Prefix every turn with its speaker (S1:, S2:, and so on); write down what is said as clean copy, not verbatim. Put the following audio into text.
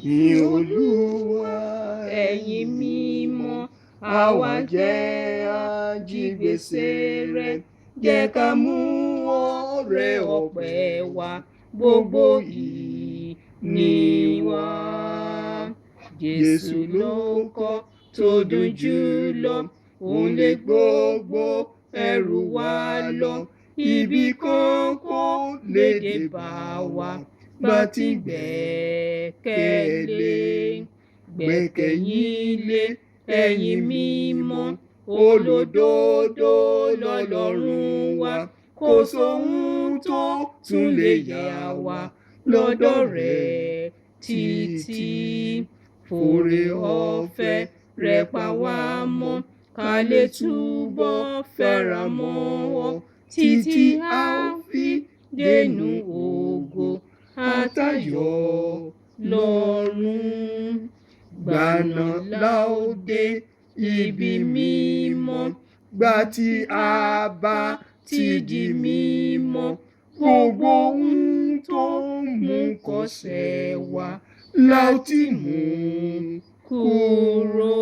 S1: Yìn Olúwa ẹ̀yin mímọ́, àwa jẹ́ ajígbèsè rẹ̀. Jẹ́ ká mú ọrẹ ọpẹ́ wa, gbogbo ìní wa. Jésù ló ń kọ́ tó dùn jù lọ, òun lè gbogbo ẹrù wa lọ. Ibi kan kò lè dé bá wa, bá ti gbẹ́kẹ̀lé. Gbẹ́kẹ̀yìn lé ẹ̀yin mímọ́, olódodo lọ́lọ́run wa. Kò sóhun tó tún lè yà wá lọ́dọ̀ rẹ̀ títí. Fòrè ọ̀fẹ́ rẹ̀ pa wá mọ́, ká lè túbọ̀ fẹ́ra mọ́ ọ, títí a fi dénú ògo àtayọ̀ lọ́run. Gbàná la ó dé ibi mímọ́, gbà tí a bá ti di mímọ́. Gbogbo ohun tó mú kọsẹ̀ wá la ó ti mú kúrò.